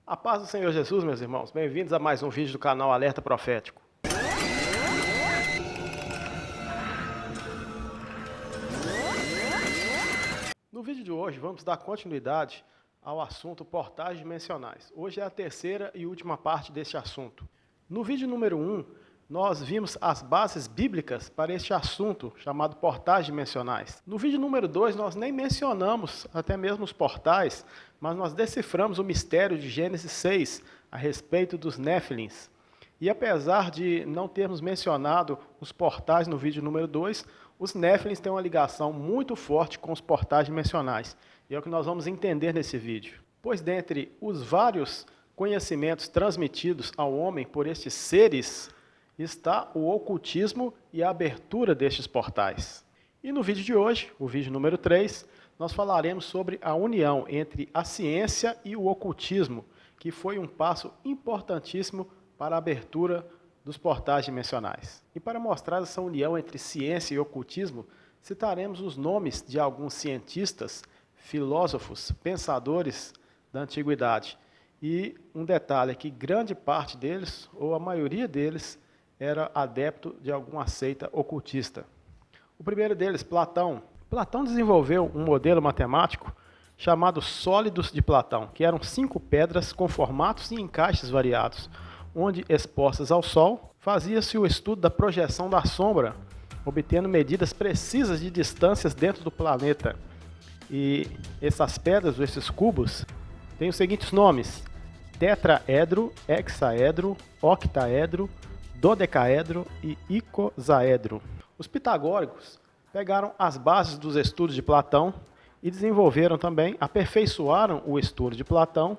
A paz do Senhor Jesus, meus irmãos. Bem-vindos a mais um vídeo do canal Alerta Profético. No vídeo de hoje, vamos dar continuidade ao assunto portais dimensionais. Hoje é a terceira e última parte deste assunto. No vídeo número 1, nós vimos as bases bíblicas para este assunto, chamado portais dimensionais. No vídeo número 2, nós nem mencionamos até mesmo os portais, mas nós deciframos o mistério de Gênesis 6 a respeito dos Néfilins. E apesar de não termos mencionado os portais no vídeo número 2, os Néfilins têm uma ligação muito forte com os portais dimensionais. E é o que nós vamos entender nesse vídeo. Pois dentre os vários conhecimentos transmitidos ao homem por estes seres, está o ocultismo e a abertura destes portais. E no vídeo de hoje, o vídeo número 3, nós falaremos sobre a união entre a ciência e o ocultismo, que foi um passo importantíssimo para a abertura dos portais dimensionais. E para mostrar essa união entre ciência e ocultismo, citaremos os nomes de alguns cientistas, filósofos, pensadores da antiguidade. E um detalhe é que grande parte deles, ou a maioria deles, era adepto de alguma seita ocultista. O primeiro deles, Platão. Platão desenvolveu um modelo matemático chamado Sólidos de Platão, que eram 5 pedras com formatos e encaixes variados, onde, expostas ao Sol, fazia-se o estudo da projeção da sombra, obtendo medidas precisas de distâncias dentro do planeta. E essas pedras, esses cubos, têm os seguintes nomes: tetraedro, hexaedro, octaedro, dodecaedro e icosaedro. Os pitagóricos pegaram as bases dos estudos de Platão e desenvolveram também, aperfeiçoaram o estudo de Platão,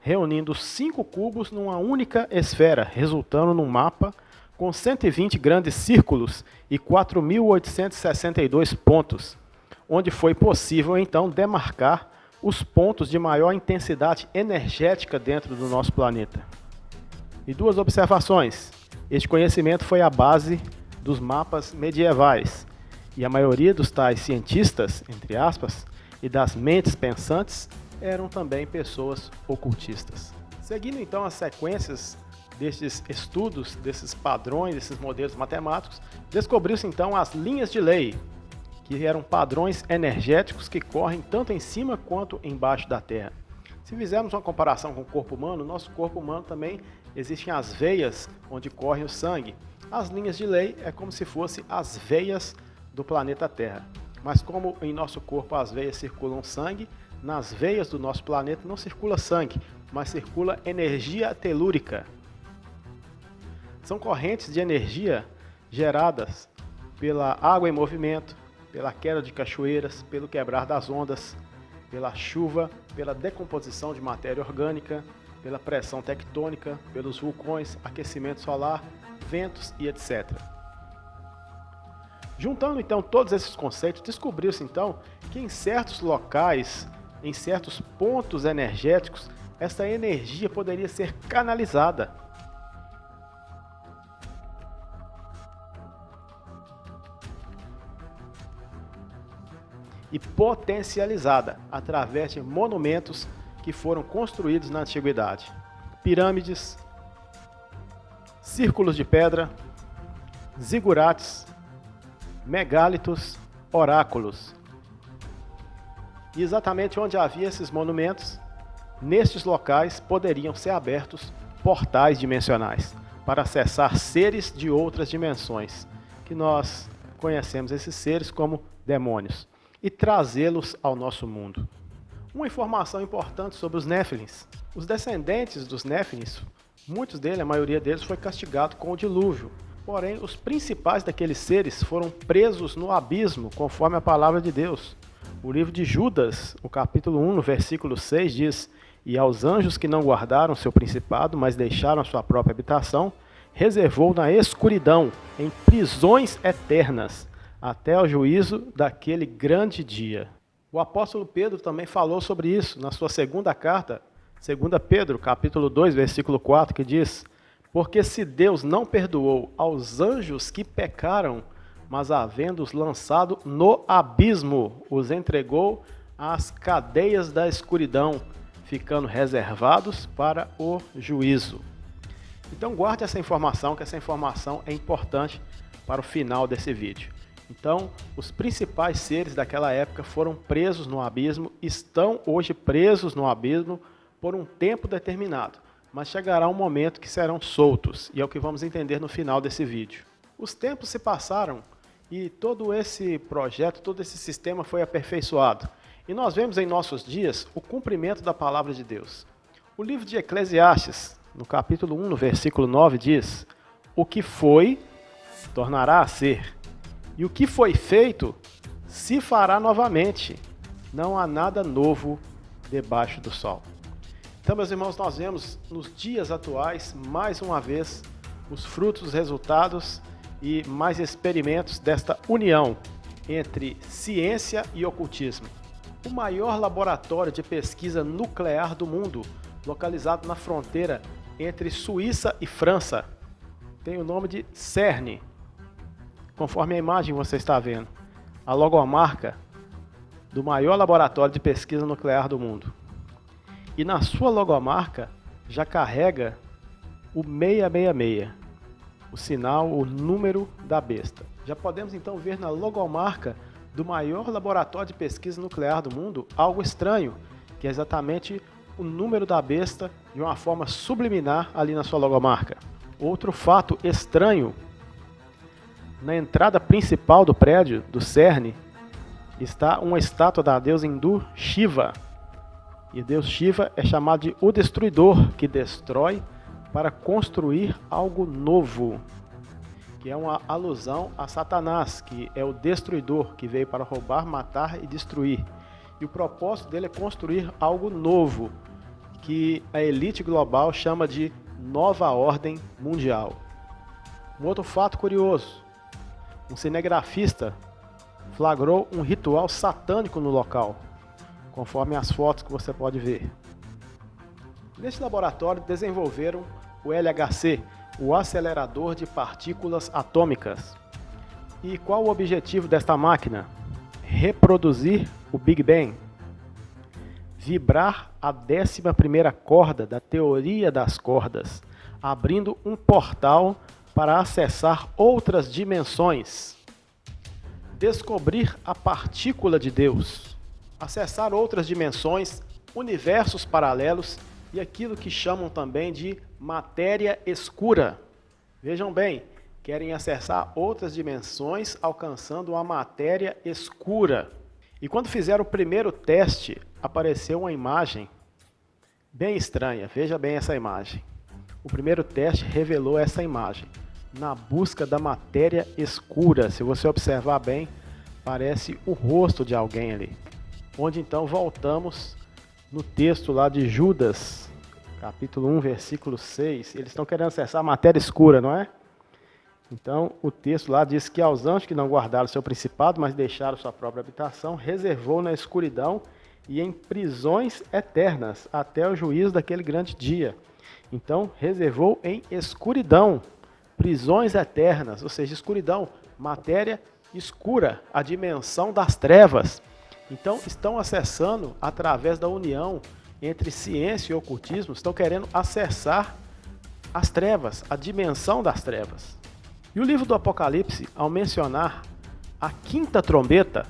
reunindo 5 cubos numa única esfera, resultando num mapa com 120 grandes círculos e 4.862 pontos, onde foi possível então demarcar os pontos de maior intensidade energética dentro do nosso planeta. E 2 observações. Este conhecimento foi a base dos mapas medievais, e a maioria dos tais cientistas, entre aspas, e das mentes pensantes, eram também pessoas ocultistas. Seguindo então as sequências desses estudos, desses padrões, desses modelos matemáticos, descobriu-se então as linhas de lei, que eram padrões energéticos que correm tanto em cima quanto embaixo da Terra. Se fizermos uma comparação com o corpo humano, nosso corpo humano também existem as veias onde corre o sangue. As linhas de lei é como se fossem as veias do planeta Terra. Mas como em nosso corpo as veias circulam sangue, nas veias do nosso planeta não circula sangue, mas circula energia telúrica. São correntes de energia geradas pela água em movimento, pela queda de cachoeiras, pelo quebrar das ondas, pela chuva, pela decomposição de matéria orgânica, pela pressão tectônica, pelos vulcões, aquecimento solar, ventos e etc. Juntando então todos esses conceitos, descobriu-se então que em certos locais, em certos pontos energéticos, essa energia poderia ser canalizada. E potencializada através de monumentos que foram construídos na antiguidade. Pirâmides, círculos de pedra, zigurates, megálitos, oráculos. E exatamente onde havia esses monumentos, nestes locais poderiam ser abertos portais dimensionais para acessar seres de outras dimensões, que nós conhecemos esses seres como demônios, e trazê-los ao nosso mundo. Uma informação importante sobre os Néfilins. Os descendentes dos Néfilins, muitos deles, a maioria deles, foi castigado com o dilúvio. Porém, os principais daqueles seres foram presos no abismo, conforme a palavra de Deus. O livro de Judas, o capítulo 1, no versículo 6, diz: "E aos anjos que não guardaram seu principado, mas deixaram a sua própria habitação, reservou na escuridão, em prisões eternas, até ao juízo daquele grande dia." O apóstolo Pedro também falou sobre isso na sua segunda carta, 2 Pedro, capítulo 2, versículo 4, que diz: "Porque se Deus não perdoou aos anjos que pecaram, mas havendo-os lançado no abismo, os entregou às cadeias da escuridão, ficando reservados para o juízo. Então guarde essa informação, que essa informação é importante para o final desse vídeo. Então, os principais seres daquela época foram presos no abismo, estão hoje presos no abismo por um tempo determinado, mas chegará um momento que serão soltos, e é o que vamos entender no final desse vídeo. Os tempos se passaram e todo esse projeto, todo esse sistema foi aperfeiçoado. E nós vemos em nossos dias o cumprimento da palavra de Deus. O livro de Eclesiastes, no capítulo 1, no versículo 9, diz: o que foi, tornará a ser, e o que foi feito, se fará novamente. Não há nada novo debaixo do sol. Então, meus irmãos, nós vemos nos dias atuais, mais uma vez, os frutos, os resultados e mais experimentos desta união entre ciência e ocultismo. O maior laboratório de pesquisa nuclear do mundo, localizado na fronteira entre Suíça e França, tem o nome de CERN. Conforme a imagem você está vendo, a logomarca do maior laboratório de pesquisa nuclear do mundo. E na sua logomarca já carrega o 666, o sinal, o número da besta. Já podemos então ver na logomarca do maior laboratório de pesquisa nuclear do mundo algo estranho, que é exatamente o número da besta de uma forma subliminar ali na sua logomarca. Outro fato estranho: na entrada principal do prédio, do CERN, está uma estátua da deusa hindu Shiva. E o deus Shiva é chamado de o Destruidor, que destrói para construir algo novo, que é uma alusão a Satanás, que é o destruidor, que veio para roubar, matar e destruir. E o propósito dele é construir algo novo, que a elite global chama de Nova Ordem Mundial. Um outro fato curioso: um cinegrafista flagrou um ritual satânico no local, conforme as fotos que você pode ver. Neste laboratório desenvolveram o LHC, o acelerador de partículas atômicas. E qual o objetivo desta máquina? Reproduzir o Big Bang. Vibrar a 11ª corda da teoria das cordas, abrindo um portal para acessar outras dimensões. Descobrir a partícula de Deus. Acessar outras dimensões, universos paralelos e aquilo que chamam também de matéria escura. Vejam bem, querem acessar outras dimensões alcançando a matéria escura. E quando fizeram o primeiro teste, apareceu uma imagem bem estranha. Veja bem essa imagem. O primeiro teste revelou essa imagem. Na busca da matéria escura, se você observar bem, parece o rosto de alguém ali. Onde então voltamos no texto lá de Judas, capítulo 1, versículo 6. Eles estão querendo acessar a matéria escura, não é? Então, o texto lá diz que aos anjos que não guardaram seu principado, mas deixaram sua própria habitação, reservou na escuridão e em prisões eternas, até o juízo daquele grande dia. Então, reservou em escuridão, prisões eternas, ou seja, escuridão, matéria escura, a dimensão das trevas. Então, estão acessando, através da união entre ciência e ocultismo, estão querendo acessar as trevas, a dimensão das trevas. E o livro do Apocalipse, ao mencionar a 5ª trombeta,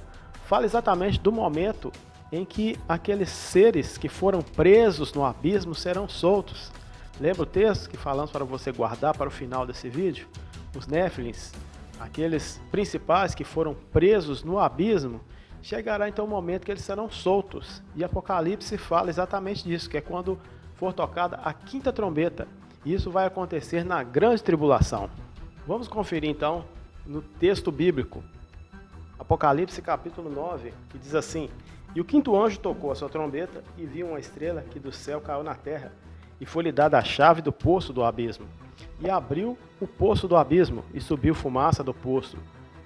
fala exatamente do momento em que aqueles seres que foram presos no abismo serão soltos. Lembra o texto que falamos para você guardar para o final desse vídeo? Os Néfilins, aqueles principais que foram presos no abismo, chegará então o momento que eles serão soltos. E Apocalipse fala exatamente disso, que é quando for tocada a 5ª trombeta. E isso vai acontecer na grande tribulação. Vamos conferir então no texto bíblico, Apocalipse capítulo 9, que diz assim: e o 5º anjo tocou a sua trombeta, e viu uma estrela que do céu caiu na terra, e foi-lhe dada a chave do poço do abismo. E abriu o poço do abismo, e subiu fumaça do poço,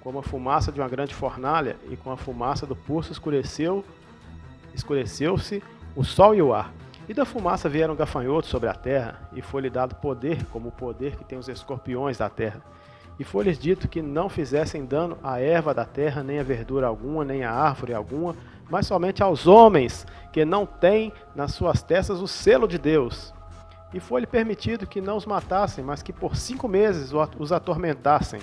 como a fumaça de uma grande fornalha, e com a fumaça do poço escureceu-se o sol e o ar. E da fumaça vieram gafanhotos sobre a terra, e foi-lhe dado poder, como o poder que tem os escorpiões da terra. E foi-lhes dito que não fizessem dano à erva da terra, nem a verdura alguma, nem a árvore alguma, mas somente aos homens que não têm nas suas testas o selo de Deus. E foi-lhe permitido que não os matassem, mas que por 5 meses os atormentassem.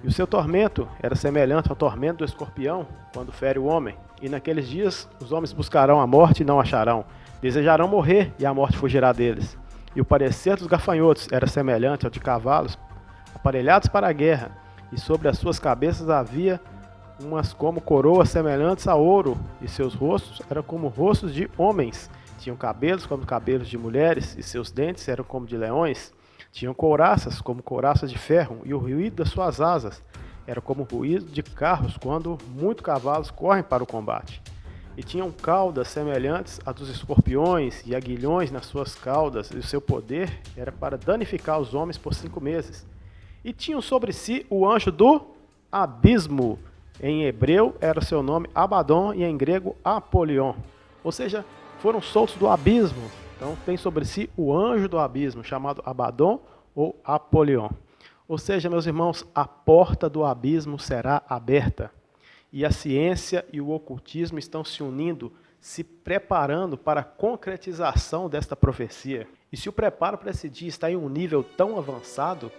E o seu tormento era semelhante ao tormento do escorpião, quando fere o homem. E naqueles dias os homens buscarão a morte e não acharão. Desejarão morrer e a morte fugirá deles. E o parecer dos gafanhotos era semelhante ao de cavalos aparelhados para a guerra. E sobre as suas cabeças havia umas como coroas semelhantes a ouro. E seus rostos eram como rostos de homens. Tinham cabelos como cabelos de mulheres. E seus dentes eram como de leões. Tinham couraças como couraças de ferro, e o ruído das suas asas era como o ruído de carros quando muitos cavalos correm para o combate. E tinham caudas semelhantes a dos escorpiões e aguilhões nas suas caudas, e o seu poder era para danificar os homens por 5 meses. E tinham sobre si o anjo do abismo. Em hebreu era o seu nome Abaddon e em grego Apolion. Ou seja, foram soltos do abismo. Então tem sobre si o anjo do abismo, chamado Abaddon ou Apolion. Ou seja, meus irmãos, a porta do abismo será aberta. E a ciência e o ocultismo estão se unindo, se preparando para a concretização desta profecia. E se o preparo para esse dia está em um nível tão avançado,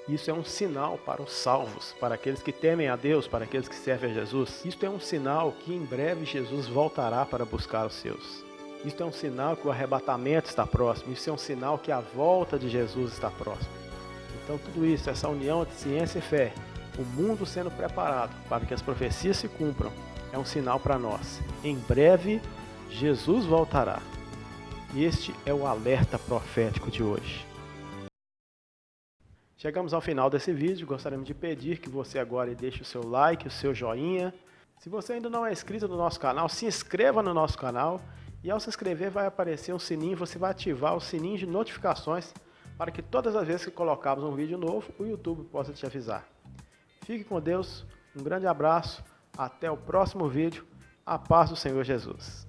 isso é um sinal para os salvos, para aqueles que temem a Deus, para aqueles que servem a Jesus. Isto é um sinal que em breve Jesus voltará para buscar os seus. Isto é um sinal que o arrebatamento está próximo. Isso é um sinal que a volta de Jesus está próxima. Então tudo isso, essa união de ciência e fé, o mundo sendo preparado para que as profecias se cumpram, é um sinal para nós. Em breve, Jesus voltará. E este é o alerta profético de hoje. Chegamos ao final desse vídeo. Gostaríamos de pedir que você agora deixe o seu like, o seu joinha. Se você ainda não é inscrito no nosso canal, se inscreva no nosso canal. E ao se inscrever vai aparecer um sininho, você vai ativar o sininho de notificações para que todas as vezes que colocarmos um vídeo novo, o YouTube possa te avisar. Fique com Deus, um grande abraço, até o próximo vídeo, a paz do Senhor Jesus.